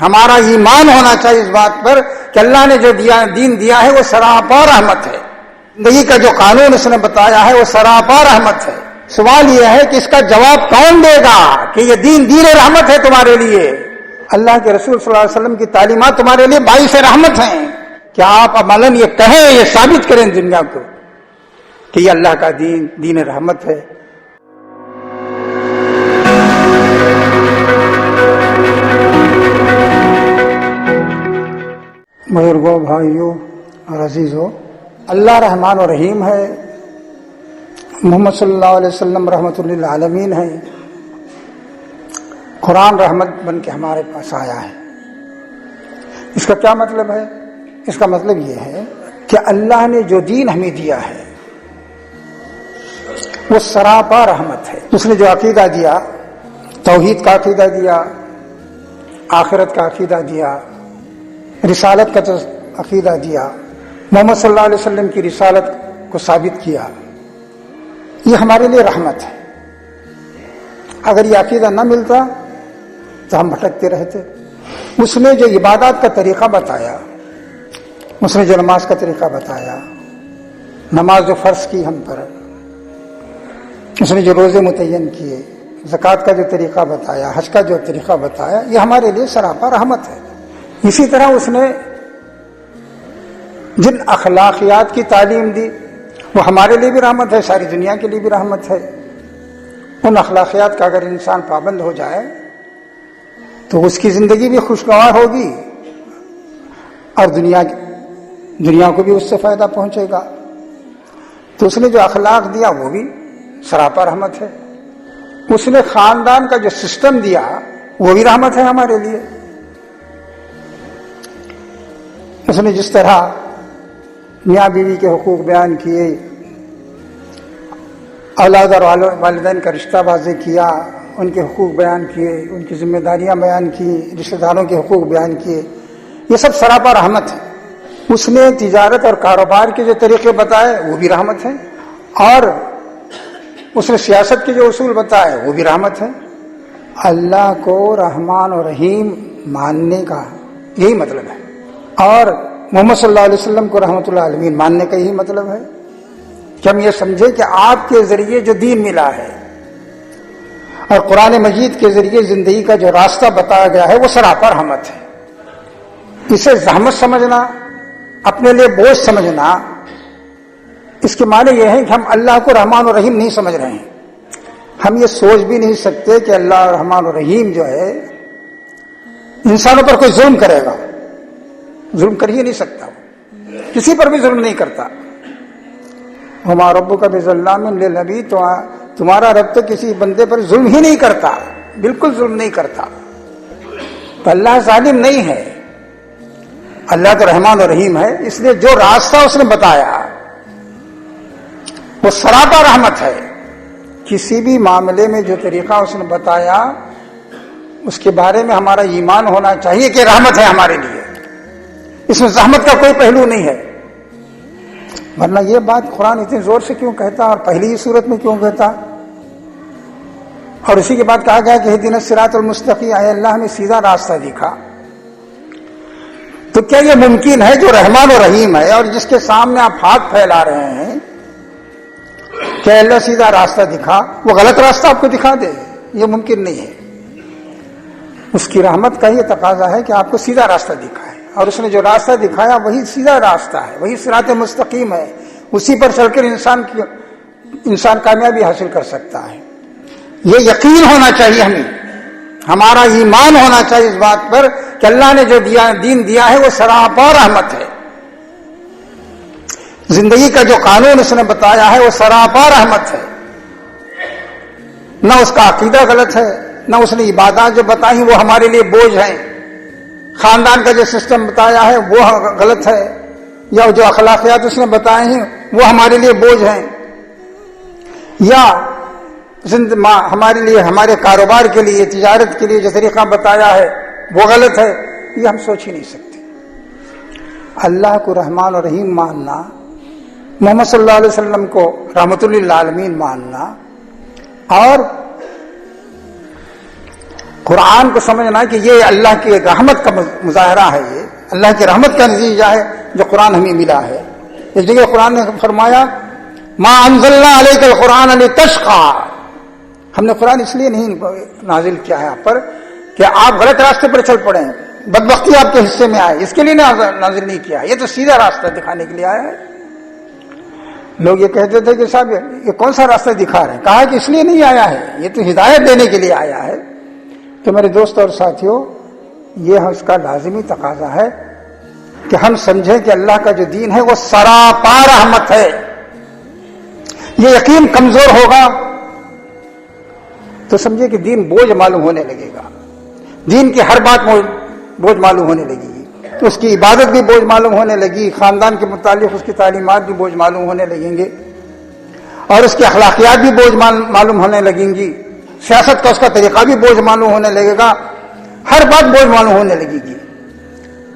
ہمارا ایمان ہونا چاہیے اس بات پر کہ اللہ نے جو دین دیا ہے وہ سراپا رحمت ہے. زندگی کا جو قانون اس نے بتایا ہے وہ سراپا رحمت ہے. سوال یہ ہے کہ اس کا جواب کون دے گا کہ یہ دین رحمت ہے تمہارے لیے. اللہ کے رسول صلی اللہ علیہ وسلم کی تعلیمات تمہارے لیے باعث رحمت ہیں. کیا آپ عملاً یہ کہیں، یہ ثابت کریں دنیا کو کہ یہ اللہ کا دین رحمت ہے. بزرگوں، بھائیوں اور عزیزوں، اللہ رحمان و رحیم ہے. محمد صلی اللہ علیہ وسلم رحمت للعالمین ہے. قرآن رحمت بن کے ہمارے پاس آیا ہے. اس کا کیا مطلب ہے؟ اس کا مطلب یہ ہے کہ اللہ نے جو دین ہمیں دیا ہے وہ سراپا رحمت ہے. اس نے جو عقیدہ دیا، توحید کا عقیدہ دیا، آخرت کا عقیدہ دیا، رسالت کا عقیدہ دیا، محمد صلی اللہ علیہ وسلم کی رسالت کو ثابت کیا، یہ ہمارے لیے رحمت ہے. اگر یہ عقیدہ نہ ملتا تو ہم بھٹکتے رہتے. اس نے جو عبادات کا طریقہ بتایا، اس نے جو نماز کا طریقہ بتایا، نماز جو فرض کی ہم پر، اس نے جو روزے متعین کیے، زکوٰۃ کا جو طریقہ بتایا، حج کا جو طریقہ بتایا، یہ ہمارے لیے سراپا رحمت ہے. اسی طرح اس نے جن اخلاقیات کی تعلیم دی وہ ہمارے لیے بھی رحمت ہے، ساری دنیا کے لیے بھی رحمت ہے. ان اخلاقیات کا اگر انسان پابند ہو جائے تو اس کی زندگی بھی خوشگوار ہوگی اور دنیا کو بھی اس سے فائدہ پہنچے گا. تو اس نے جو اخلاق دیا وہ بھی سراپا رحمت ہے. اس نے خاندان کا جو سسٹم دیا وہ بھی رحمت ہے ہمارے لیے. اس نے جس طرح میاں بیوی کے حقوق بیان کیے، اولاد اور والدین کا رشتہ واضح کیا، ان کے حقوق بیان کیے، ان کی ذمہ داریاں بیان کی، رشتہ داروں کے حقوق بیان کیے، یہ سب سراپا رحمت ہے. اس نے تجارت اور کاروبار کے جو طریقے بتائے وہ بھی رحمت ہے، اور اس نے سیاست کے جو اصول بتائے وہ بھی رحمت ہے. اللہ کو رحمان و رحیم ماننے کا یہی مطلب ہے، اور محمد صلی اللہ علیہ وسلم کو رحمت اللہ عالمین ماننے کا یہی مطلب ہے کہ ہم یہ سمجھیں کہ آپ کے ذریعے جو دین ملا ہے اور قرآن مجید کے ذریعے زندگی کا جو راستہ بتایا گیا ہے وہ سراپا رحمت ہے. اسے زحمت سمجھنا، اپنے لیے بوجھ سمجھنا، اس کے معنی یہ ہے کہ ہم اللہ کو رحمان و رحیم نہیں سمجھ رہے ہیں. ہم یہ سوچ بھی نہیں سکتے کہ اللہ رحمان و رحیم جو ہے انسانوں پر کوئی ظلم کرے گا. ظلم کر ہی نہیں سکتا، کسی پر بھی ظلم نہیں کرتا. وما ربک بظلام للعبید، تو تمہارا رب تو کسی بندے پر ظلم ہی نہیں کرتا، بالکل ظلم نہیں کرتا. تو اللہ ظالم نہیں ہے، اللہ تو رحمان و رحیم ہے. اس لیے جو راستہ اس نے بتایا وہ سراپا رحمت ہے. کسی بھی معاملے میں جو طریقہ اس نے بتایا اس کے بارے میں ہمارا ایمان ہونا چاہیے کہ رحمت ہے ہمارے لیے. اس میں زحمت کا کوئی پہلو نہیں ہے. ورنہ یہ بات قرآن اتنے زور سے کیوں کہتا اور پہلی ہی صورت میں کیوں کہتا؟ اور اسی کے بعد کہا گیا کہ اہدنا الصراط المستقیم، اے اللہ ہمیں سیدھا راستہ دکھا. تو کیا یہ ممکن ہے جو رحمان و رحیم ہے اور جس کے سامنے آپ ہاتھ پھیلا رہے ہیں کہ اللہ سیدھا راستہ دکھا، وہ غلط راستہ آپ کو دکھا دے؟ یہ ممکن نہیں ہے. اس کی رحمت کا یہ تقاضا ہے کہ آپ کو سیدھا راستہ دکھائے، اور اس نے جو راستہ دکھایا وہی سیدھا راستہ ہے، وہی صراط مستقیم ہے. اسی پر چل کر انسان کامیابی حاصل کر سکتا ہے. یہ یقین ہونا چاہیے ہمیں، ہمارا ایمان ہونا چاہیے اس بات پر کہ اللہ نے جو دین دیا ہے وہ سراپا رحمت ہے. زندگی کا جو قانون اس نے بتایا ہے وہ سراپا رحمت ہے. نہ اس کا عقیدہ غلط ہے، نہ اس نے عبادات جو بتائی وہ ہمارے لیے بوجھ ہیں. خاندان کا جو سسٹم بتایا ہے وہ غلط ہے، یا جو اخلاقیات اس نے بتائے ہیں وہ ہمارے لیے بوجھ ہیں، یا ہمارے لیے، ہمارے کاروبار کے لیے، تجارت کے لیے جو طریقہ بتایا ہے وہ غلط ہے. یہ ہم سوچ ہی نہیں سکتے. اللہ کو رحمان و رحیم ماننا، محمد صلی اللہ علیہ وسلم کو رحمت للعالمین ماننا، اور قرآن کو سمجھنا کہ یہ اللہ کی رحمت کا مظاہرہ ہے، یہ اللہ کی رحمت کا نتیجہ ہے جو قرآن ہمیں ملا ہے۔ اس جگہ قرآن نے فرمایا ما انزلنا علیک القرآن لتشقى، ہم نے قرآن اس لیے نہیں نازل کیا ہے آپ پر کہ آپ غلط راستے پر چل پڑے، بدبختی آپ کے حصے میں آئے، اس کے لیے نازل نہیں کیا، یہ تو سیدھا راستہ دکھانے کے لیے آیا ہے۔ لوگ یہ کہتے تھے کہ صاحب یہ کون سا راستہ دکھا رہے ہیں، کہا کہ اس لیے نہیں آیا ہے، یہ تو ہدایت دینے کے لیے آیا ہے۔ تو میرے دوست اور ساتھیوں، یہ اس کا لازمی تقاضا ہے کہ ہم سمجھیں کہ اللہ کا جو دین ہے وہ سراپا رحمت ہے۔ یہ یقین کمزور ہوگا تو سمجھے کہ دین بوجھ معلوم ہونے لگے گا، دین کی ہر بات بوجھ معلوم ہونے لگے گی، تو اس کی عبادت بھی بوجھ معلوم ہونے لگی، خاندان کے متعلق اس کی تعلیمات بھی بوجھ معلوم ہونے لگیں گے، اور اس کی اخلاقیات بھی بوجھ معلوم ہونے لگیں گی، سیاست کا اس کا طریقہ بھی بوجھ معلوم ہونے لگے گا، ہر بات بوجھ معلوم ہونے لگے گی۔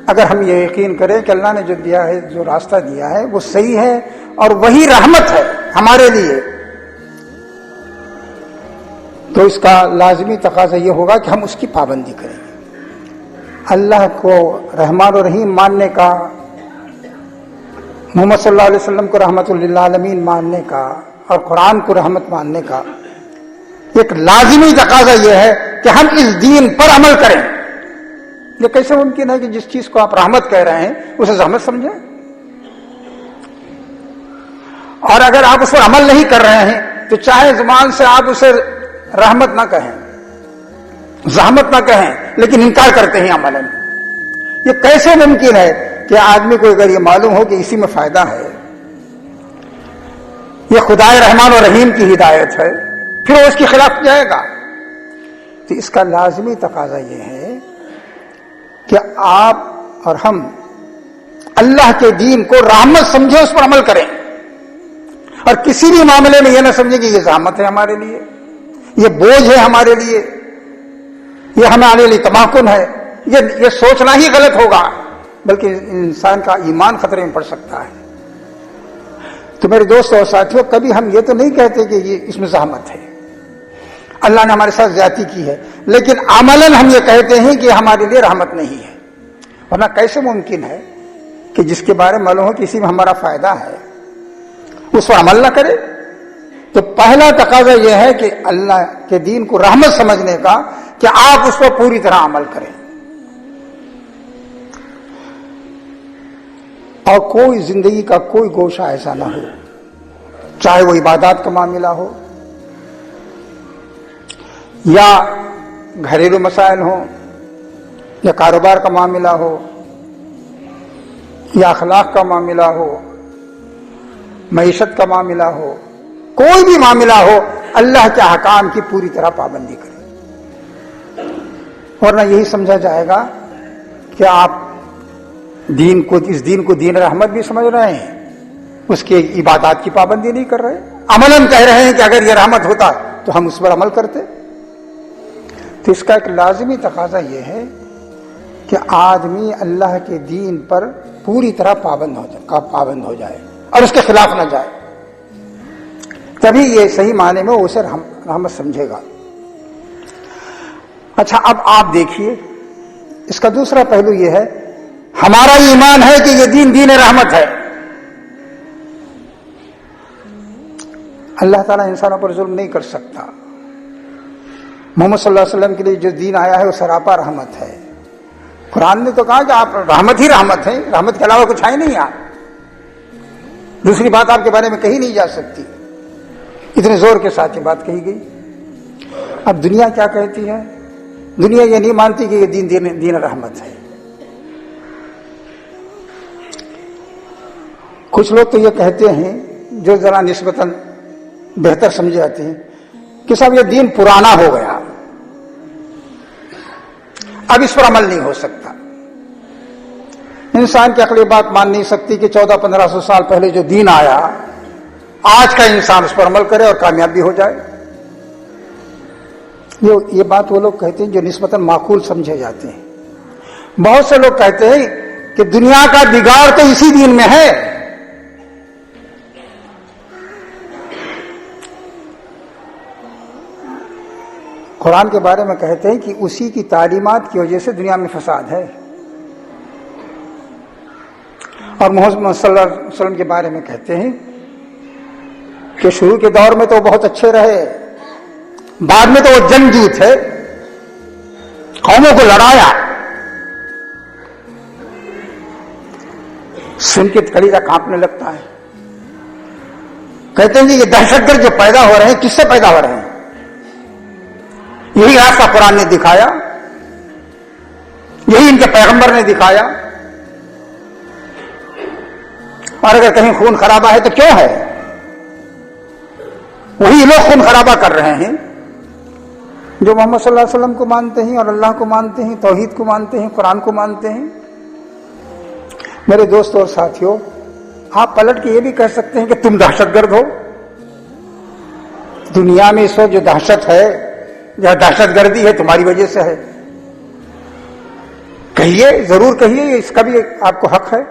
اگر ہم یہ یقین کریں کہ اللہ نے جو دیا ہے، جو راستہ دیا ہے وہ صحیح ہے اور وہی رحمت ہے ہمارے لیے، تو اس کا لازمی تقاضا یہ ہوگا کہ ہم اس کی پابندی کریں گے۔ اللہ کو رحمان و رحیم ماننے کا، محمد صلی اللہ علیہ وسلم کو رحمت للعالمین ماننے کا، اور قرآن کو رحمت ماننے کا ایک لازمی تقاضا یہ ہے کہ ہم اس دین پر عمل کریں۔ یہ کیسے ممکن ہے کہ جس چیز کو آپ رحمت کہہ رہے ہیں اسے زحمت سمجھیں؟ اور اگر آپ اس پر عمل نہیں کر رہے ہیں تو چاہے زبان سے آپ اسے رحمت نہ کہیں، زحمت نہ کہیں، لیکن انکار کرتے ہیں عملاً۔ یہ کیسے ممکن ہے کہ آدمی کو اگر یہ معلوم ہو کہ اسی میں فائدہ ہے، یہ خدائے رحمان و رحیم کی ہدایت ہے، پھر وہ اس کے خلاف جائے گا؟ تو اس کا لازمی تقاضا یہ ہے کہ آپ اور ہم اللہ کے دین کو رحمت سمجھیں، اس پر عمل کریں، اور کسی بھی معاملے میں یہ نہ سمجھیں کہ یہ زحمت ہے ہمارے لیے، یہ بوجھ ہے ہمارے لیے، یہ ہمارے لیے تمکن ہے۔ یہ سوچنا ہی غلط ہوگا، بلکہ انسان کا ایمان خطرے میں پڑ سکتا ہے۔ تو میرے دوست اور ساتھیوں، کبھی ہم یہ تو نہیں کہتے کہ یہ اس میں زحمت ہے، اللہ نے ہمارے ساتھ زیادتی کی ہے، لیکن عملاً ہم یہ کہتے ہیں کہ ہمارے لیے رحمت نہیں ہے۔ ورنہ کیسے ممکن ہے کہ جس کے بارے میں معلوم ہو کہ اسی میں ہمارا فائدہ ہے اس پر عمل نہ کرے؟ تو پہلا تقاضا یہ ہے کہ اللہ کے دین کو رحمت سمجھنے کا کہ آپ اس پر پوری طرح عمل کریں، اور کوئی زندگی کا کوئی گوشہ ایسا نہ ہو، چاہے وہ عبادات کا معاملہ ہو یا گھریلو مسائل ہوں یا کاروبار کا معاملہ ہو یا اخلاق کا معاملہ ہو، معیشت کا معاملہ ہو، کوئی بھی معاملہ ہو، اللہ کے احکام کی پوری طرح پابندی کریں، ورنہ یہی سمجھا جائے گا کہ آپ اس دین کو دین رحمت بھی سمجھ رہے ہیں، اس کے عبادات کی پابندی نہیں کر رہے، عملاً کہہ رہے ہیں کہ اگر یہ رحمت ہوتا تو ہم اس پر عمل کرتے۔ تو اس کا ایک لازمی تقاضا یہ ہے کہ آدمی اللہ کے دین پر پوری طرح پابند ہو جائے اور اس کے خلاف نہ جائے، تبھی یہ صحیح معنی میں اسے رحمت سمجھے گا۔ اچھا، اب آپ دیکھیے اس کا دوسرا پہلو یہ ہے، ہمارا ایمان ہے کہ یہ دین دین رحمت ہے۔ اللہ تعالیٰ انسانوں پر ظلم نہیں کر سکتا۔ محمد صلی اللہ علیہ وسلم کے لیے جو دین آیا ہے وہ سراپا رحمت ہے۔ قرآن نے تو کہا کہ آپ رحمت ہی رحمت ہیں، رحمت کے علاوہ کچھ ہے نہیں، آپ دوسری بات آپ کے بارے میں کہی نہیں جا سکتی، اتنے زور کے ساتھ یہ بات کہی گئی۔ اب دنیا کیا کہتی ہے؟ دنیا یہ نہیں مانتی کہ یہ دین رحمت ہے۔ کچھ لوگ تو یہ کہتے ہیں، جو ذرا نسبتاً بہتر سمجھے جاتے ہیں، کہ صاحب یہ دین پرانا ہو گیا، اب اس پر عمل نہیں ہو سکتا۔ انسان کی عقلی بات مان نہیں سکتی کہ 1400-1500 سال پہلے جو دین آیا، آج کا انسان اس پر عمل کرے اور کامیاب بھی ہو جائے۔ یہ بات وہ لوگ کہتے ہیں جو نسبتاً معقول سمجھے جاتے ہیں۔ بہت سے لوگ کہتے ہیں کہ دنیا کا بگاڑ تو اسی دین میں ہے۔ قرآن کے بارے میں کہتے ہیں کہ اسی کی تعلیمات کی وجہ سے دنیا میں فساد ہے، اور محمد صلی اللہ علیہ وسلم کے بارے میں کہتے ہیں کہ شروع کے دور میں تو وہ بہت اچھے رہے، بعد میں تو وہ جنگجو تھے، قوموں کو لڑایا۔ سن کے کلیجہ کانپنے لگتا ہے۔ کہتے ہیں کہ یہ دہشت گرد جو پیدا ہو رہے ہیں کس سے پیدا ہو رہے ہیں؟ یہی راستہ قرآن نے دکھایا، یہی ان کے پیغمبر نے دکھایا، اور اگر کہیں خون خرابہ ہے تو کیوں ہے؟ وہی لوگ خون خرابہ کر رہے ہیں جو محمد صلی اللہ علیہ وسلم کو مانتے ہیں اور اللہ کو مانتے ہیں، توحید کو مانتے ہیں، قرآن کو مانتے ہیں۔ میرے دوستوں اور ساتھیوں، آپ پلٹ کے یہ بھی کہہ سکتے ہیں کہ تم دہشت گرد ہو۔ دنیا میں اس وقت جو دہشت ہے، جو دہشت گردی ہے، تمہاری وجہ سے ہے۔ کہیے، ضرور کہیے، اس کا بھی آپ کو حق ہے،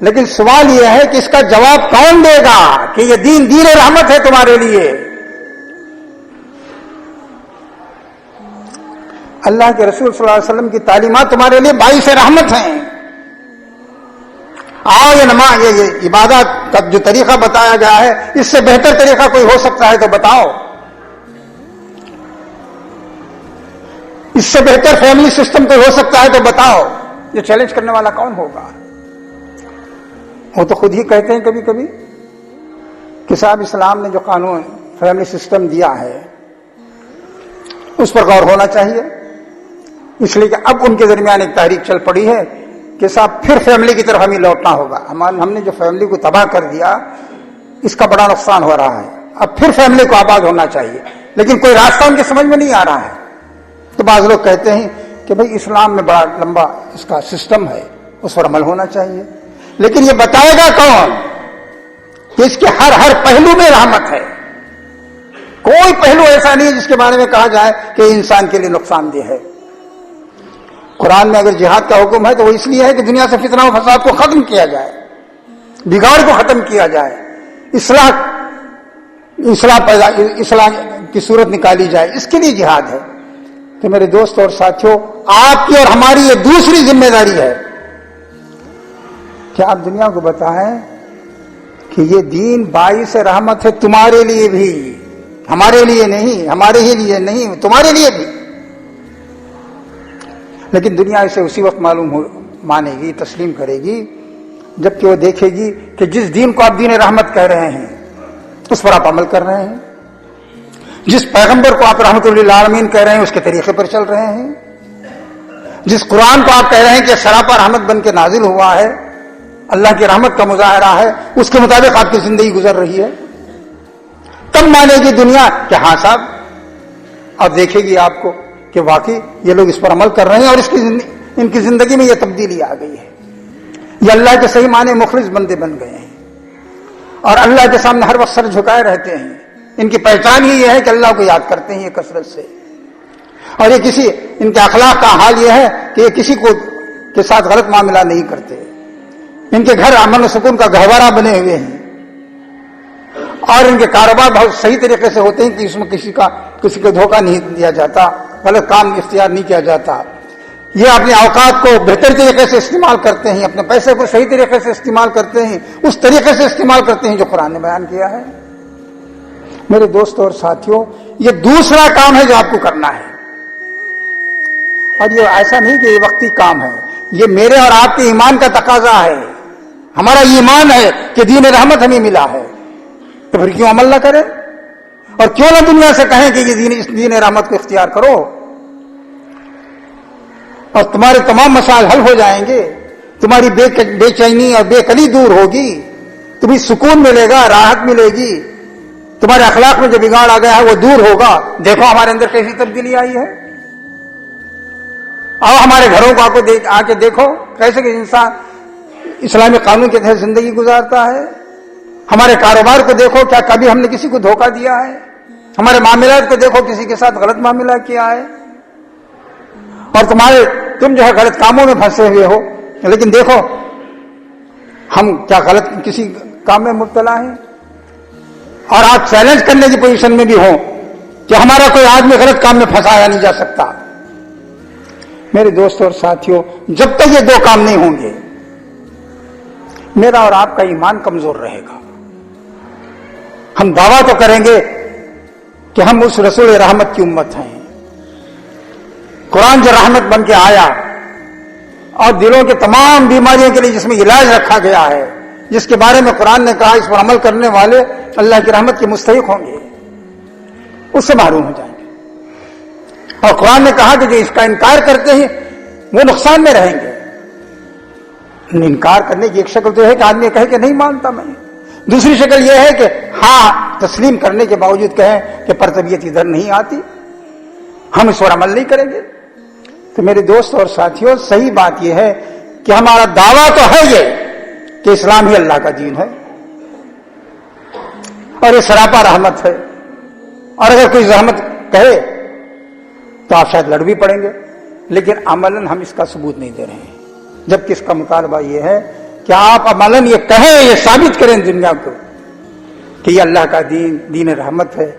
لیکن سوال یہ ہے کہ اس کا جواب کون دے گا کہ یہ دین دین رحمت ہے تمہارے لیے؟ اللہ کے رسول صلی اللہ علیہ وسلم کی تعلیمات تمہارے لیے باعث رحمت ہیں۔ آؤ یہ نماز، یہ عبادت کا جو طریقہ بتایا گیا ہے، اس سے بہتر طریقہ کوئی ہو سکتا ہے تو بتاؤ، اس سے بہتر فیملی سسٹم کوئی ہو سکتا ہے تو بتاؤ۔ یہ چیلنج کرنے والا کون ہوگا؟ وہ تو خود ہی کہتے ہیں کبھی کبھی کہ صاحب اسلام نے جو قانون فیملی سسٹم دیا ہے اس پر غور ہونا چاہیے، اس لیے کہ اب ان کے درمیان ایک تحریک چل پڑی ہے کہ صاحب پھر فیملی کی طرف ہمیں لوٹنا ہوگا۔ ہم نے جو فیملی کو تباہ کر دیا اس کا بڑا نقصان ہو رہا ہے، اب پھر فیملی کو آباد ہونا چاہیے، لیکن کوئی راستہ ان کے سمجھ میں نہیں آ رہا ہے۔ تو بعض لوگ کہتے ہیں کہ بھئی اسلام میں بڑا لمبا اس کا سسٹم ہے، اس پر عمل ہونا چاہیے، لیکن یہ بتائے گا کون کہ اس کے ہر پہلو میں رحمت ہے؟ کوئی پہلو ایسا نہیں جس کے بارے میں کہا جائے کہ انسان کے لیے نقصان دہ ہے۔ قرآن میں اگر جہاد کا حکم ہے تو وہ اس لیے ہے کہ دنیا سے فتنہ و فساد کو ختم کیا جائے، بگاڑ کو ختم کیا جائے، اصلاح کی صورت نکالی جائے، اس کے لیے جہاد ہے۔ تو میرے دوست اور ساتھیوں، آپ کی اور ہماری یہ دوسری ذمہ داری ہے کہ آپ دنیا کو بتائیں کہ یہ دین باعث رحمت ہے تمہارے لیے بھی، ہمارے لیے نہیں، ہمارے ہی لیے نہیں، تمہارے لیے بھی۔ لیکن دنیا اسے اسی وقت مانے گی، تسلیم کرے گی جبکہ وہ دیکھے گی کہ جس دین کو آپ دین رحمت کہہ رہے ہیں اس پر آپ عمل کر رہے ہیں، جس پیغمبر کو آپ رحمت للعالمین کہہ رہے ہیں اس کے طریقے پر چل رہے ہیں، جس قرآن کو آپ کہہ رہے ہیں کہ سراپا رحمت بن کے نازل ہوا ہے، اللہ کی رحمت کا مظاہرہ ہے، اس کے مطابق آپ کی زندگی گزر رہی ہے، تب مانے گی دنیا کہ ہاں صاحب، اب دیکھے گی آپ کو کہ واقعی یہ لوگ اس پر عمل کر رہے ہیں اور ان کی زندگی میں یہ تبدیلی آ گئی ہے، یہ اللہ کے صحیح معنی مخلص بندے بن گئے ہیں اور اللہ کے سامنے ہر وقت سر جھکائے رہتے ہیں۔ ان کی پہچان ہی یہ ہے کہ اللہ کو یاد کرتے ہیں یہ کثرت سے، اور یہ ان کے اخلاق کا حال یہ ہے کہ یہ کسی کو کے ساتھ غلط معاملہ نہیں کرتے، ان کے گھر امن و سکون کا گہوارہ بنے ہوئے ہیں، اور ان کے کاروبار بہت صحیح طریقے سے ہوتے ہیں کہ اس میں کسی کو دھوکہ نہیں دیا جاتا، غلط کام اختیار نہیں کیا جاتا۔ یہ اپنے اوقات کو بہتر طریقے سے استعمال کرتے ہیں، اپنے پیسے کو صحیح طریقے سے استعمال کرتے ہیں، اس طریقے سے استعمال کرتے ہیں جو قرآن نے بیان کیا ہے۔ میرے دوستوں اور ساتھیوں، یہ دوسرا کام ہے جو آپ کو کرنا ہے، اور یہ ایسا نہیں کہ یہ وقتی کام ہے، یہ میرے اور آپ کے ایمان کا تقاضا ہے۔ ہمارا ایمان ہے کہ دین رحمت ہمیں ملا ہے، تو پھر کیوں عمل نہ کرے، اور کیوں نہ دنیا سے کہیں کہ یہ دین رحمت کو اختیار کرو، اور تمہارے تمام مسائل حل ہو جائیں گے، تمہاری بے چینی اور بے قلی دور ہوگی، تمہیں سکون ملے گا، راحت ملے گی، تمہارے اخلاق میں جو بگاڑ آ گیا ہے وہ دور ہوگا۔ دیکھو ہمارے اندر کیسی تبدیلی آئی ہے، اور ہمارے گھروں کو آ کے دیکھو کیسے کہ انسان اسلامی قانون کے تحت زندگی گزارتا ہے۔ ہمارے کاروبار کو دیکھو، کیا کبھی ہم نے کسی کو دھوکہ دیا ہے؟ ہمارے معاملات کو دیکھو، کسی کے ساتھ غلط معاملہ کیا ہے؟ اور تم جو ہے غلط کاموں میں پھنسے ہوئے ہو، لیکن دیکھو ہم کیا غلط کسی کام میں مبتلا ہیں، اور آپ چیلنج کرنے کی پوزیشن میں بھی ہوں کہ ہمارا کوئی آدمی غلط کام میں پھنسایا نہیں جا سکتا. میرے دوستوں اور ساتھیوں، جب تک یہ دو کام نہیں ہوں گے میرا اور آپ کا ایمان کمزور رہے گا. ہم دعویٰ تو کریں گے کہ ہم اس رسول رحمت کی امت ہیں. قرآن جو رحمت بن کے آیا اور دلوں کے تمام بیماریوں کے لیے جس میں علاج رکھا گیا ہے، جس کے بارے میں قرآن نے کہا اس پر عمل کرنے والے اللہ کی رحمت کے مستحق ہوں گے، اس سے محروم ہو جائیں گے. اور قرآن نے کہا کہ جو اس کا انکار کرتے ہیں وہ نقصان میں رہیں گے. انکار کرنے کی ایک شکل تو ہے کہ آدمی کہے کہ نہیں مانتا میں، دوسری شکل یہ ہے کہ ہاں تسلیم کرنے کے باوجود کہیں کہ پر طبیعت ادھر نہیں آتی، ہم اس پر عمل نہیں کریں گے. تو میرے دوست اور ساتھیوں، صحیح بات یہ ہے کہ ہمارا دعویٰ تو ہے یہ کہ اسلام ہی اللہ کا دین ہے اور یہ سراپا رحمت ہے، اور اگر کوئی زحمت کہے تو آپ شاید لڑ بھی پڑیں گے، لیکن عملاً ہم اس کا ثبوت نہیں دے رہے ہیں. جبکہ اس کا مطالبہ یہ ہے کہ آپ عملاً یہ کہیں، یہ ثابت کریں دنیا کو کہ یہ اللہ کا دین رحمت ہے،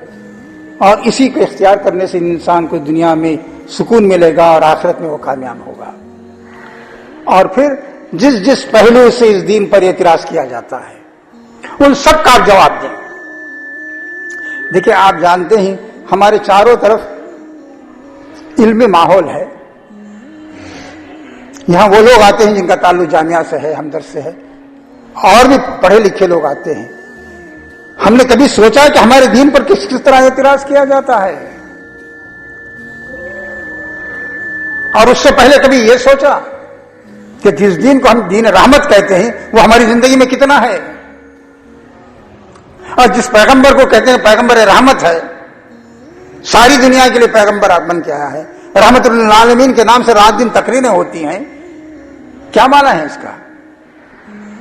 اور اسی کو اختیار کرنے سے انسان کو دنیا میں سکون ملے گا اور آخرت میں وہ کامیاب ہوگا. اور پھر جس پہلو سے اس دین پر اعتراض کیا جاتا ہے ان سب کا آپ جواب دیں. دیکھیں، آپ جانتے ہیں ہمارے چاروں طرف علمی ماحول ہے. یہاں وہ لوگ آتے ہیں جن کا تعلق جامعہ سے ہے، ہمدرد سے ہے، اور بھی پڑھے لکھے لوگ آتے ہیں. ہم نے کبھی سوچا کہ ہمارے دین پر کس طرح اعتراض کیا جاتا ہے؟ اور اس سے پہلے کبھی یہ سوچا کہ جس دین کو ہم دین رحمت کہتے ہیں وہ ہماری زندگی میں کتنا ہے؟ اور جس پیغمبر کو کہتے ہیں پیغمبر رحمت ہے، ساری دنیا کے لیے پیغمبر بن کے آیا ہے، رحمت للعالمین کے نام سے رات دن تقریریں ہوتی ہیں، کیا معنی ہے اس کا؟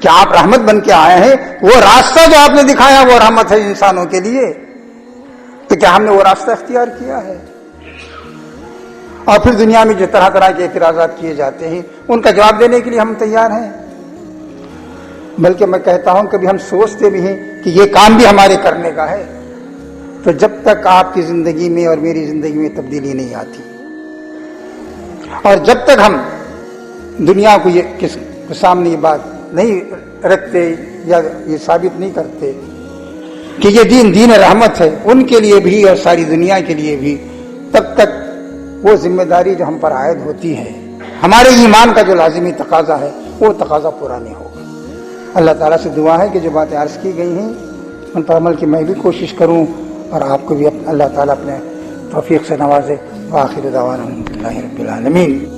کیا آپ رحمت بن کے آئے ہیں؟ وہ راستہ جو آپ نے دکھایا وہ رحمت ہے انسانوں کے لیے، تو کیا ہم نے وہ راستہ اختیار کیا ہے؟ اور پھر دنیا میں جو طرح طرح کے اعتراضات کیے جاتے ہیں ان کا جواب دینے کے لیے ہم تیار ہیں. بلکہ میں کہتا ہوں کبھی ہم سوچتے بھی ہیں کہ یہ کام بھی ہمارے کرنے کا ہے. تو جب تک آپ کی زندگی میں اور میری زندگی میں تبدیلی نہیں آتی، اور جب تک ہم دنیا کو کس سامنے یہ بات نہیں رکھتے یا یہ ثابت نہیں کرتے کہ یہ دین رحمت ہے ان کے لیے بھی اور ساری دنیا کے لیے بھی، تب تک وہ ذمہ داری جو ہم پر عائد ہوتی ہے، ہمارے ایمان کا جو لازمی تقاضا ہے، وہ تقاضا پورا نہیں ہوگا. اللہ تعالیٰ سے دعا ہے کہ جو باتیں عرض کی گئی ہیں ان پر عمل کی میں بھی کوشش کروں، اور آپ کو بھی اللہ تعالیٰ اپنے توفیق سے نوازے. وآخر دعوانا الحمد للہ رب العالمین.